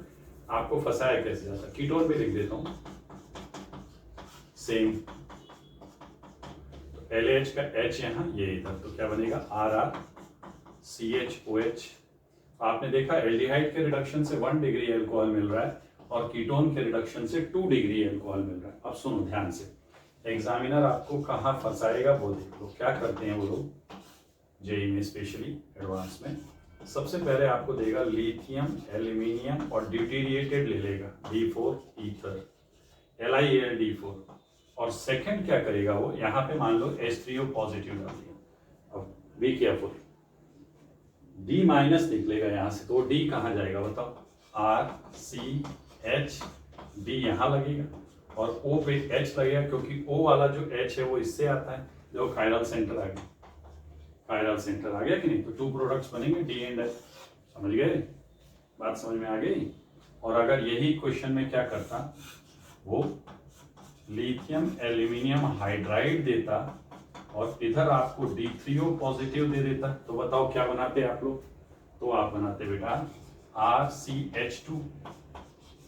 आपको फंसाया कैसे जाता है, कीटोन भी लिख देता हूं सेम, तो LH का H यहाँ, ये इधर, तो क्या बनेगा RrCHOH। आपने देखा एल्डिहाइड के रिडक्शन से 1 डिग्री अल्कोहल मिल रहा है और कीटोन के रिडक्शन से 2 डिग्री अल्कोहल मिल रहा है। अब सुनो ध्यान से, एग्जामिनर आपको कहाँ फंसाएगा वो देख लो। क्या करते हैं वो लोग, जेई में स्पेशली एडवांस में। सबसे पहले आपको देगा लिथियम, एल्यूमिनियम और ड्यूटेरिएटेड ले लेगा D4 ईथर, LiAlD4। और सेकंड क्या करेगा वो, यहाँ पे मान लो H3O पॉजिटिव डाल दिया। अब बी केयरफुल, D माइनस निकलेगा यहाँ से, तो D कहाँ जाएगा बताओ, RCH, D यहाँ लगेगा और O पे H लगेगा, क्योंकि O वाला जो H है वो इससे आता है, जो कायरल सेंटर आ गया, कायरल सेंटर आ गया कि नहीं। तो 2 प्रोडक्ट्स बनेंगे D एंड H। समझ गए, बात समझ में आ गई। और अगर यही क्वेश्चन में क्या करता, वो लिथियम एल्यूमिनियम हाइड्राइड देता और इधर आपको D3O पॉजिटिव दे देता, तो बताओ क्या बनाते आप लोग। तो आप बनाते बेटा RCH2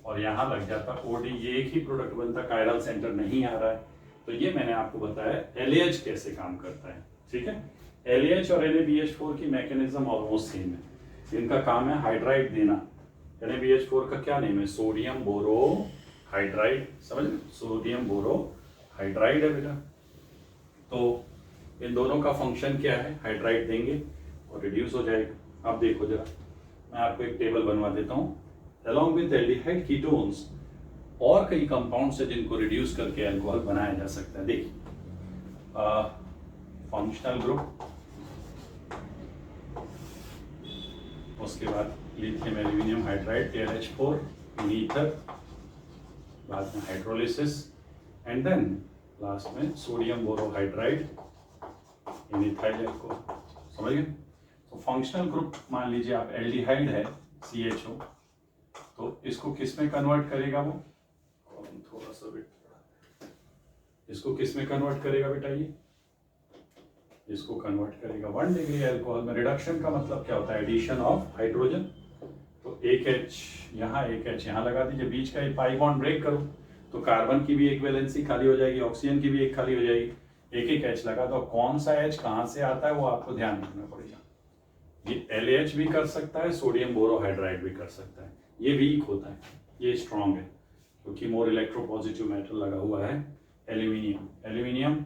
और यहाँ लग जाता OD, ये एक ही प्रोडक्ट बनता, कायरल सेंटर नहीं आ रहा है। तो ये मैंने आपको बताया LAH कैसे काम करता है, ठीक है। LAH और NaBH4 की मैकेनिज्म ऑलमोस्ट सेम है, इनका काम है हाइड्राइड देना। NaBH4 का क्या नेम है, सोडियम बोरो हाइड्राइड, समझ में, सोडियम बोरो हाइड्राइड है बेटा। तो इन दोनों का फंक्शन क्या है, हाइड्राइड देंगे और रिड्यूस हो जाएगा। अब देखो जरा, मैं आपको एक टेबल बनवा देता हूँ। अलॉन्ग विद एल्डिहाइड कीटोन्स और कई कंपाउंड्स है जिनको रिड्यूस करके अल्कोहल बनाया जा सकता है। देखिए फंक्शनल ग्रुप, उसके बाद lithium aluminium hydride TLH4 in ether, बाद में हाइड्रोलिसिस एंड देन लास्ट में सोडियम बोरोहाइड्राइड इन इथाइल अल्कोहल। समझ गए। तो फंक्शनल ग्रुप मान लीजिए आप एल्डिहाइड है CHO, तो इसको किस में कन्वर्ट करेगा वो, थोड़ा सा बेटा, इसको किस में कन्वर्ट करेगा बेटा, ये इसको कन्वर्ट करेगा 1 डिग्री अल्कोहल में। रिडक्शन का मतलब क्या होता है, एडिशन ऑफ हाइड्रोजन। तो एक H यहाँ, एक H यहाँ लगा दीजिए, बीच का एक पाई बॉन्ड ब्रेक करो तो कार्बन की भी एक वैलेंसी खाली हो जाएगी, ऑक्सीजन की भी एक खाली हो जाएगी, एक एक H लगा। तो कौन सा H कहाँ से आता है वो आपको ध्यान रखना पड़ेगा। ये LAH भी कर सकता है, सोडियम बोरोहाइड्राइड भी कर सकता है। ये वीक होता है, ये स्ट्रॉन्ग है, क्योंकि मोर इलेक्ट्रोपॉजिटिव मेटल लगा हुआ है एल्यूमिनियम। एल्यूमिनियम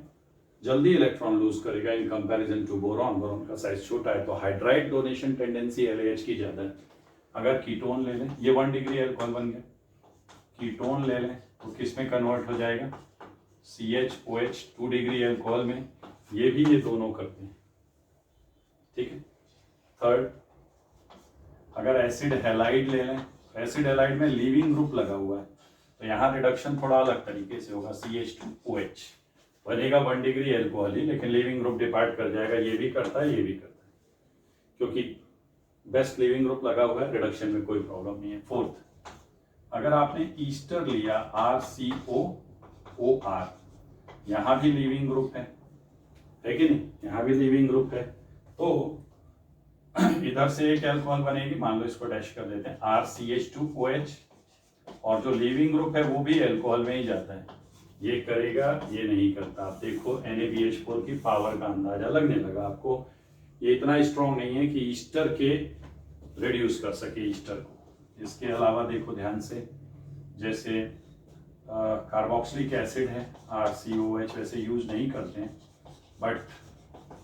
जल्दी इलेक्ट्रॉन लूज करेगा in comparison to boron, boron का साइज छोटा है, तो हाइड्राइड डोनेशन टेंडेंसी LAH की ज्यादा है। अगर कीटोन ले लें, ये 1 डिग्री अल्कोहल बन गया, कीटोन ले लें तो किस में कन्वर्ट हो जाएगा, CHOH 2 डिग्री अल्कोहल में। ये भी ये दोनों करते हैं, ठीक है। थर्ड, अगर एसिड हैलाइड ले लें, एसिड हैलाइड में लीविंग ग्रुप लगा हुआ है, तो यहाँ रिडक्शन थोड़ा अलग तरीके से होगा, CH2OH बनेगा 1 डिग्री अल्कोहल ही, लेकिन लीविंग ग्रुप डिपार्ट कर जाएगा। ये भी करता है, ये भी करता है, क्योंकि बेस्ट लीविंग ग्रुप लगा हुआ है, रिडक्शन में कोई प्रॉब्लम नहीं है। फोर्थ, अगर आपने ईस्टर लिया RCOOR, यहाँ भी लीविंग ग्रुप है कि नहीं, यहाँ भी लीविंग ग्रुप है, तो इधर से एक अल्कोहल बनेगी, मान लो इसको डैश कर देते हैं RCH2OH, और जो लीविंग ग्रुप है वो भी अल्कोहल में ही जाता है। ये करेगा, ये नहीं करता। आप देखो NaBH4 की पावर का अंदाजा लगने लगा आपको। ये इतना स्ट्रॉन्ग नहीं है कि ईस्टर के रिड्यूस कर सके ईस्टर को। इसके अलावा देखो ध्यान से, जैसे कार्बोक्सिलिक एसिड है RCOH, वैसे यूज नहीं करते हैं, बट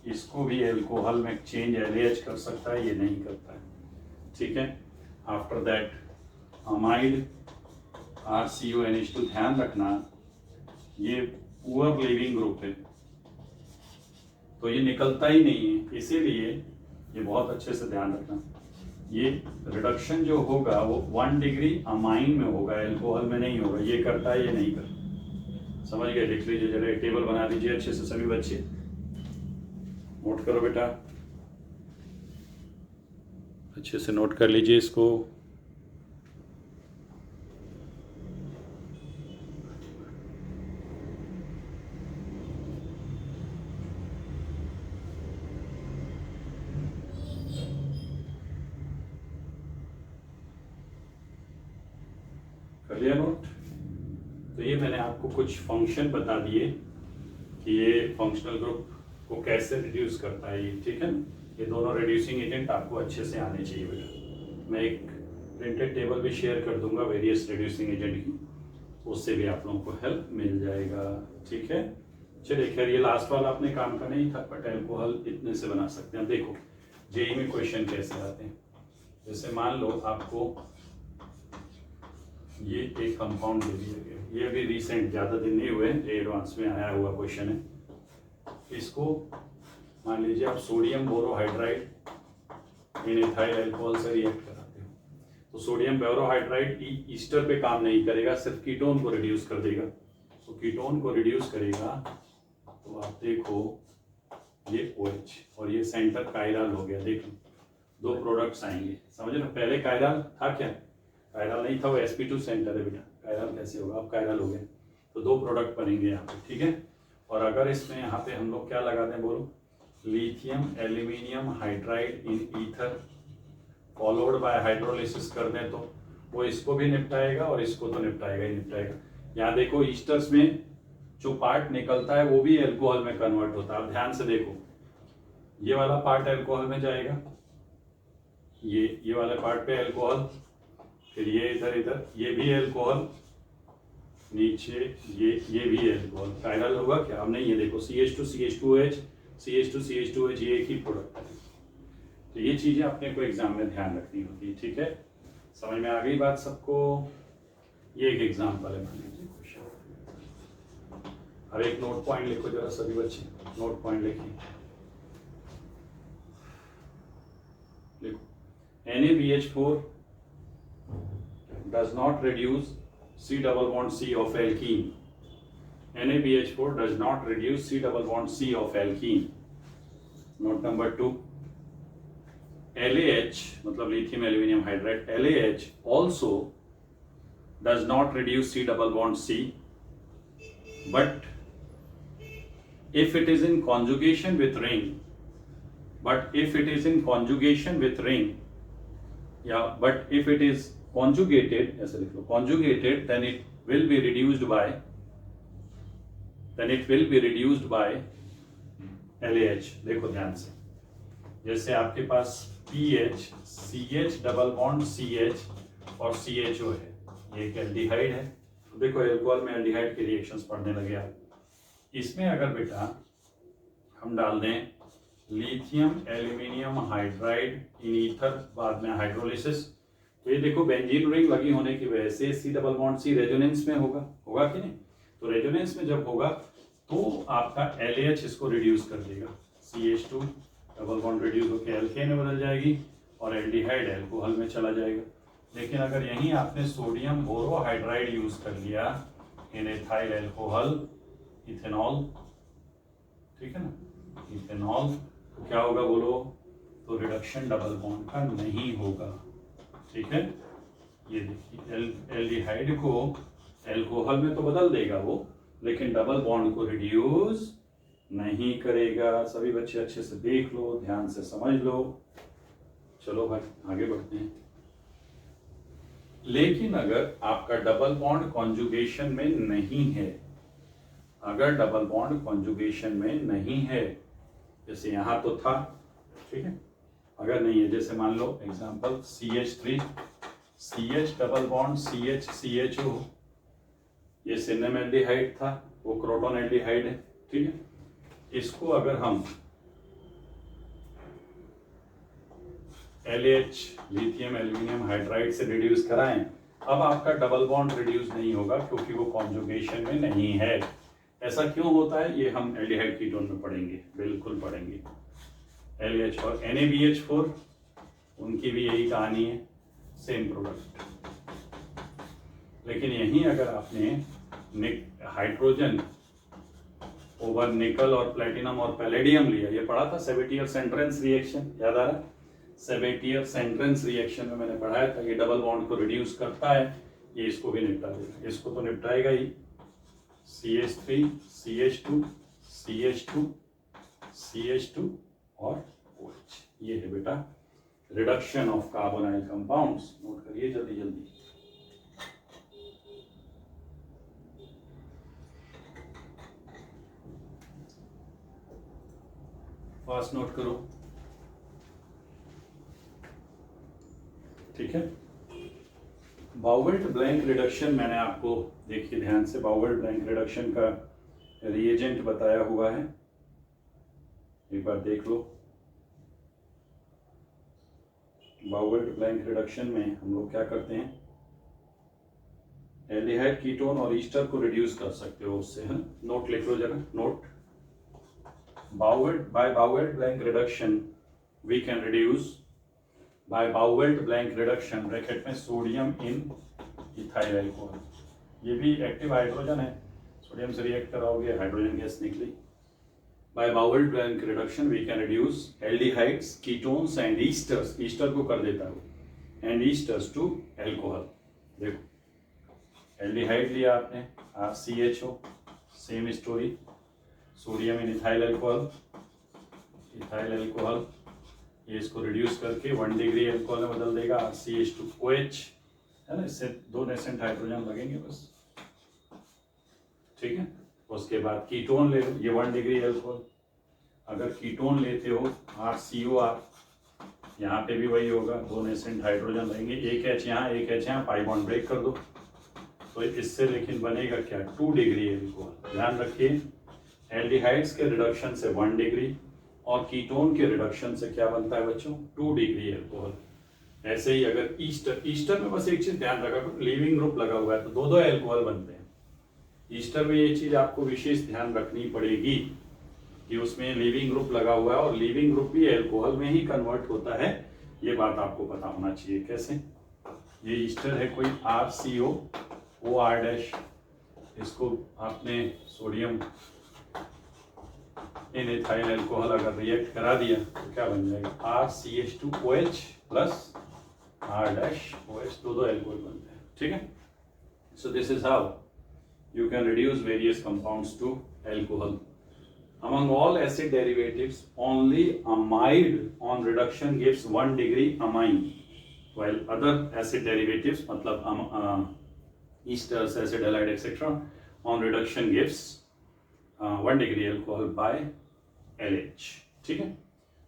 इसको भी अल्कोहल में चेंज LAH कर सकता है, ये नहीं करता है, ठीक है। आफ्टर दैट अमाइड RCONH2, ध्यान रखना ये पुअर लीविंग ग्रुप है, तो ये निकलता ही नहीं है, इसीलिए ये बहुत अच्छे से ध्यान रखना। ये रिडक्शन जो होगा वो 1 डिग्री अमाइन में होगा, अल्कोहल में नहीं होगा। ये करता है, ये नहीं करता। समझ गए, लिख लीजिए जरा, टेबल बना लीजिए अच्छे से सभी बच्चे, नोट करो बेटा, अच्छे से नोट कर लीजिए इसको। कर लिया नोट। तो ये मैंने आपको कुछ फंक्शन बता दिए कि ये फंक्शनल ग्रुप को कैसे रिड्यूस करता है ये, ठीक है ना। ये दोनों रिड्यूसिंग एजेंट आपको अच्छे से आने चाहिए बेटा। मैं एक प्रिंटेड टेबल भी शेयर कर दूंगा वेरियस रिड्यूसिंग एजेंट की, उससे भी आप लोगों को हेल्प मिल जाएगा, ठीक है। चलिए खैर ये लास्ट वाला अपने काम का नहीं था, बट एल्कोहल इतने से बना सकते हैं। देखो जेई में क्वेश्चन कैसे आते हैं, जैसे मान लो आपको ये एक कंपाउंड दे दिया गया, ये भी रिसेंट ज़्यादा दिन नहीं हुए, ये एडवांस में आया हुआ क्वेश्चन है। इसको मान लीजिए आप सोडियम बोरोहाइड्राइड इन इथाइल अल्कोहल से रिएक्ट कराते हो, तो सोडियम बोरोहाइड्राइड ईस्टर पे काम नहीं करेगा, सिर्फ कीटोन को रिड्यूस कर देगा। तो कीटोन को रिड्यूस करेगा तो आप देखो ये OH और ये सेंटर कायरल हो गया। देखो दो प्रोडक्ट्स आएंगे, समझे ना। पहले कायरल था क्या, कायरल नहीं था, वो sp2 सेंटर है बेटा, कायरल कैसे होगा, अब कायरल हो गया। तो दो प्रोडक्ट बनेंगे यहाँ पे, ठीक है। और अगर इसमें यहाँ पे हम लोग क्या लगा दें, बोलो, lithium aluminium hydride in ether followed by hydrolysis कर दें, तो वो इसको भी निपटाएगा और इसको तो निपटाएगा ही निपटाएगा। यहाँ देखो ईस्टर्स में जो पार्ट निकलता है वो भी अल्कोहल में कन्वर्ट होता है। अब ध्यान से देखो, ये वाला पार्ट अल्कोहल में जाएगा, ये वाले पार्ट पे अल्कोहल, फिर ये इधर ये भी अल्कोहल, नीचे ये भी अल्कोहल, कायरल होगा क्या, अब नहीं। ये देखो CH2CH2OH CH2CH2OH ये एक ही प्रोडक्ट है। तो ये चीजें अपने को एग्जाम में ध्यान रखनी होती है, ठीक है। समझ में आ गई बात सबको। ये एक एग्जाम्पल है, मान लीजिए क्वेश्चन। अब एक नोट पॉइंट लिखो जरा सभी बच्चे, नोट पॉइंट लिखिए। लिखो NaBH4 does not reduce C double bond C of alkene. NaBH4 does not reduce C double bond C of alkene. Note number 2. LaH मतलब lithium aluminum hydride, LaH also does not reduce C double bond C, but if it is in conjugation with ring, but if it is conjugated, ऐसे लिख लो, conjugated, then it will be reduced by LaH। देखो ध्यान से, जैसे आपके पास PH CH double bond CH और CHO है, ये एक एल्डिहाइड है। तो देखो एल्कोहल में एल्डिहाइड के रिएक्शंस पढ़ने लगे आप। इसमें अगर बेटा हम डाल दें lithium aluminium hydride in ether, बाद में हाइड्रोलिसिस, तो ये देखो बेंजीन रिंग लगी होने की वजह से C double bond C resonance में होगा कि नहीं। तो रेजोनेंस में जब होगा तो आपका LaH इसको रिड्यूस कर देगा, CH2 डबल बॉन्ड रिड्यूस होकर एल्केन में बदल जाएगी और एल्डिहाइड एल्कोहल में चला जाएगा। लेकिन अगर यहीं आपने सोडियम बोरोहाइड्राइड यूज कर लिया इन एथाइल अल्कोहल इथेनॉल, ठीक है ना, इथेनॉल, तो क्या होगा बोलो, तो रिडक्शन डबल बॉन्ड का नहीं होगा, ठीक है। ये देखिए एल्डिहाइड को अल्कोहल में तो बदल देगा वो, लेकिन डबल बॉन्ड को रिड्यूस नहीं करेगा। सभी बच्चे अच्छे से देख लो, ध्यान से समझ लो। चलो भाई आगे बढ़ते हैं। लेकिन अगर आपका डबल बॉन्ड कॉन्जुगेशन में नहीं है, अगर डबल बॉन्ड कॉन्जुगेशन में नहीं है, जैसे यहां तो था, ठीक है, अगर नहीं है, जैसे मान लो example CH3 CH double bond CH CHO, ये सिनेम एल्डिहाइड था, वो क्रोटोन एल्डिहाइड है, ठीक है। इसको अगर हम LaH लिथियम एल्यूमिनियम हाइड्राइड से रिड्यूस कराएं, अब आपका डबल बॉन्ड रिड्यूस नहीं होगा क्योंकि वो कॉन्जुगेशन में नहीं है। ऐसा क्यों होता है ये हम एल्डिहाइड कीटोन में पढ़ेंगे, बिल्कुल पढ़ेंगे। LaH और NaBH4 उनकी भी यही कहानी है, सेम प्रोडक्ट। लेकिन यहीं अगर आपने हाइड्रोजन ओवर निकल और प्लेटिनम और पैलेडियम लिया, ये पढ़ा था सेबेटियर-सेंट्रेंस रिएक्शन, याद आ रहा है? सेबेटियर-सेंट्रेंस रिएक्शन में मैंने पढ़ाया था, ये डबल बॉन्ड को रिड्यूस करता है, ये इसको भी निपटा देगा, इसको तो निपटाएगा ही। CH3 CH2 CH2 CH2 और OH, ये है बेटा reduction of carbonyl compounds. Note करिए जल्दी जल्दी। फास्ट नोट करो, ठीक है। बाउवेल्ट ब्लैंक रिडक्शन मैंने आपको, देखिए ध्यान से, बाउवेल्ट ब्लैंक रिडक्शन का रिएजेंट बताया हुआ है, एक बार देख लो। बाउवर्ट ब्लैंक रिडक्शन में हम लोग क्या करते हैं, एल्डिहाइड कीटोन और ईस्टर को रिड्यूस कर सकते हो उससे, है। नोट लिख लो जरा, note. By Bouveault Blanc reduction we can reduce, by Bouveault Blanc reduction bracket में सोडियम इन इथाइल अल्कोहल, ये भी एक्टिव हाइड्रोजन है, सोडियम से रिएक्ट कराओगे हाइड्रोजन गैस निकली। By Bouveault Blanc reduction we can reduce aldehydes, ketones and esters, ester को कर देता हूँ, एंड ईस्टर्स टू अल्कोहल। देखो एल्डिहाइड लिया आपने RCHO, same story, sodium in ethyl alcohol, ये इसको रिड्यूस करके 1 डिग्री अल्कोहल में बदल देगा, RCH2OH, है ना, इससे 2 नेसेंट हाइड्रोजन लगेंगे बस, ठीक है। उसके बाद कीटोन ले लो, ये 1 डिग्री अल्कोहल, अगर कीटोन लेते हो RCOR, यहाँ पे भी वही होगा, 2 नेसेंट हाइड्रोजन लगेंगे, एक H यहाँ एक H यहाँ, पाई बॉन्ड ब्रेक कर दो, तो इससे लेकिन बनेगा क्या, 2 डिग्री अल्कोहल। ध्यान रखिए एल्डिहाइड्स के रिडक्शन से 1 डिग्री और कीटोन के रिडक्शन से क्या बनता है बच्चों, 2 डिग्री अल्कोहल। ऐसे ही अगर ईस्टर में बस एक चीज ध्यान रखा, लीविंग ग्रुप लगा हुआ है तो 2 अल्कोहल बनते हैं। ईस्टर में ये चीज आपको विशेष ध्यान रखनी पड़ेगी कि उसमें लीविंग ग्रुप लगा हुआ है और लीविंग ग्रुप भी अल्कोहल में ही कन्वर्ट होता है, ये बात आपको पता होना चाहिए। कैसे, ये ईस्टर है कोई RCOOR', इसको आपने सोडियम इन इथाइल अल्कोहल अगर रिएक्ट करा दिया तो क्या बन जाएगा, RCH2OH प्लस R'OH, 2 अल्कोहल बनते हैं, ठीक है। So this is how you can reduce various compounds to alcohol. Among all acid derivatives, only amide on reduction gives 1 degree amine, while other acid derivatives, मतलब esters, acid halide, etc., on reduction gives 1 degree alcohol by LH, ठीक है।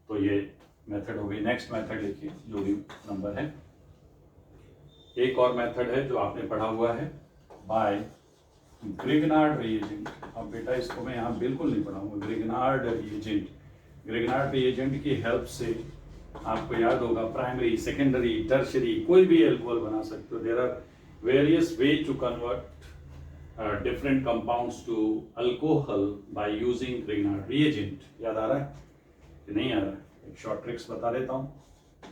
तो ये method हो गई। Next method लिखिए जो भी नंबर है। एक और मेथड है जो आपने पढ़ा हुआ है, बाय ग्रिग्नार्ड रिएजेंट। अब बेटा इसको मैं यहाँ बिल्कुल नहीं पढ़ाऊंगा, ग्रिग्नार्ड रिएजेंट की हेल्प से आपको याद होगा प्राइमरी, सेकेंडरी, टर्शरी कोई भी अल्कोहल बना सकते हो। There are various way to convert different compounds to alcohol by using Grignard reagent. याद आ रहा है कि नहीं आ रहा है? एक शॉर्ट ट्रिक्स बता देता हूँ।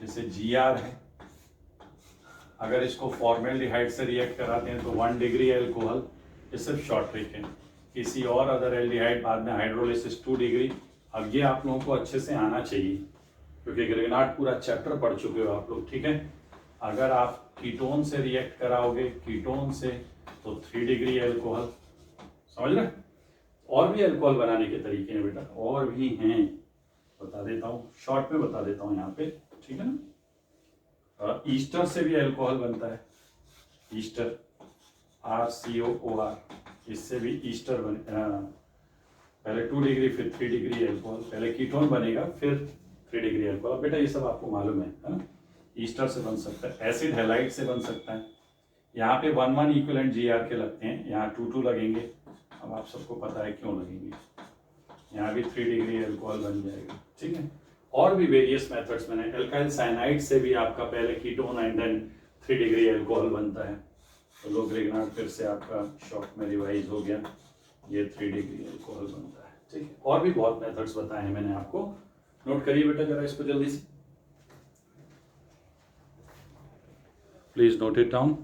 जैसे GR है, अगर इसको फॉर्मेल्डिहाइड से रिएक्ट कराते हैं तो 1 डिग्री अल्कोहल, ये सिर्फ शॉर्ट ट्रिक है। किसी और अदर एल्डिहाइड बाद में हाइड्रोलिसिस 2 डिग्री। अब ये आप लोगों को अच्छे से आना चाहिए क्योंकि ग्रिग्नार्ड पूरा चैप्टर पढ़ चुके हो आप लोग, ठीक है। अगर आप कीटोन से रिएक्ट कराओगे, कीटोन से, तो 3 डिग्री अल्कोहल, समझ रहे। और भी अल्कोहल बनाने के तरीके हैं बेटा, और भी हैं, बता देता हूँ, शॉर्ट में बता देता हूँ यहाँ पे, ठीक है ना। ईस्टर से भी अल्कोहल बनता है, ईस्टर RCOOR, इससे भी ईस्टर पहले 2 डिग्री फिर 3 डिग्री अल्कोहल, पहले कीटोन बनेगा फिर 3 डिग्री अल्कोहल। बेटा ये सब आपको मालूम है ना। ईस्टर से बन सकता है, एसिड हैलाइड से बन सकता है। यहाँ पे 1 इक्विवेलेंट GR के लगते हैं, यहाँ 2 लगेंगे। अब आप सबको पता है क्यों लगेंगे, यहाँ भी 3 डिग्री अल्कोहल बन जाएगा, ठीक है। और भी वेरियस मेथड्स मैंने, एल्काइल साइनाइड से भी आपका पहले ketone and then 3 degree alcohol बनता है। तो लो ग्रिग्नार्ड फिर से आपका शॉर्ट में रिवाइज हो गया, ये 3 डिग्री अल्कोहल बनता है, ठीक है। और भी बहुत मेथड्स बताए हैं मैंने आपको, नोट करिए बेटा जरा इसको जल्दी से, please note it down.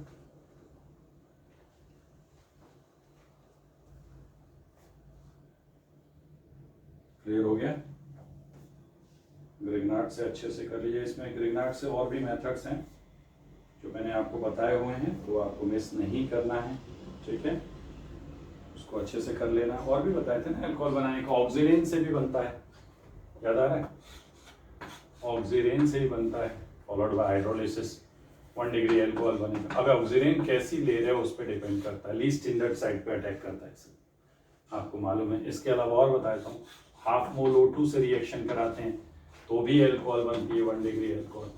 Clear हो गया? ग्रिग्नार्ड से अच्छे से कर लीजिए। इसमें ग्रिग्नार्ड से और भी मेथड्स हैं जो मैंने आपको बताए हुए हैं, वो आपको मिस नहीं करना है, ठीक है। उसको अच्छे से कर लेना। और भी बताए थे ना अल्कोहल बनाने का, ऑक्सीरेन से भी बनता है, याद आ रहा है? ऑक्सीरेन से ही बनता है, followed by hydrolysis 1 degree alcohol बनेगा। अब ऑक्सीरेन कैसी ले रहे हो उस पर डिपेंड करता है, लीस्ट स्टैंडर्ड साइड पे अटैक करता है, आपको मालूम है। इसके अलावा और बताता हूँ, हाफ मोल O2 से रिएक्शन कराते हैं तो भी अल्कोहल बनती है 1 डिग्री अल्कोहल,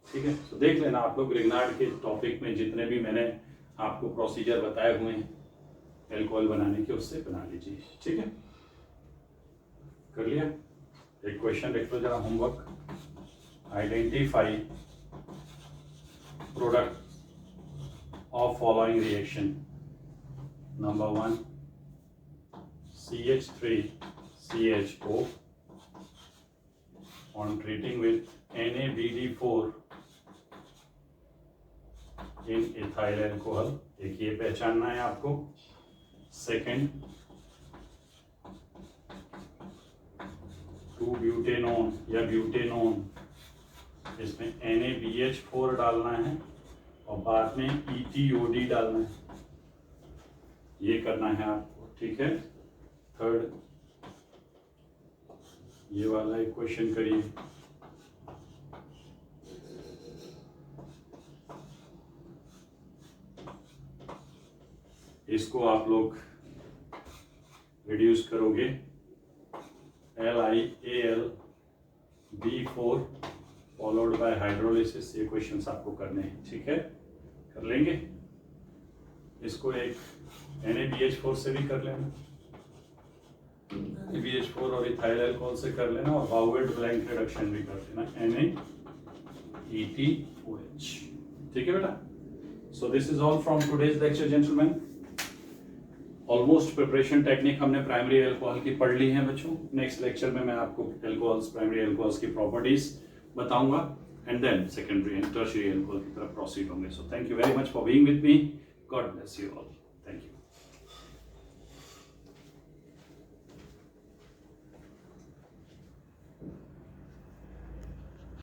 ठीक है। तो देख लेना आप लोग ग्रिग्नार्ड के टॉपिक में जितने भी मैंने आपको प्रोसीजर बताए हुए हैं, एल्कोहल बनाने के, उससे बना लीजिए, ठीक है। कर लिया। एक क्वेश्चन देख लो जरा, homework. Identify product of following reaction. Number 1, CH3CHO on treating with NaBD4 in ethyl alcohol. एक ये पहचानना है आपको। सेकेंड, 2-ब्यूटेनोन या ब्यूटेनोन, इसमें NaBH4 डालना है और बाद में ETOD डालना है, ये करना है आपको, ठीक है। थर्ड, ये वाला एक क्वेश्चन करिए। इसको आप लोग रिड्यूस करोगे, LiAlB4 फॉलोड बाय हाइड्रोलिसिस, ये क्वेश्चंस आपको करने हैं, ठीक है। कर लेंगे। इसको एक NaBH4 से भी कर लेना, NaBH4 और इथाइल अल्कोहल से कर लेना, और बाउवेट ब्लैंक रिडक्शन भी कर लेना, NaETOH, ठीक है बेटा। So this is all from today's lecture gentleman. Almost preparation technique हमने प्राइमरी अल्कोहल की पढ़ ली है बच्चों। नेक्स्ट लेक्चर में मैं आपको अल्कोहल्स, प्राइमरी अल्कोहल्स की प्रॉपर्टीज बताऊंगा, and then secondary and tertiary alcohol की तरफ प्रोसीड होंगे। So thank you very much for being with me. God bless you all.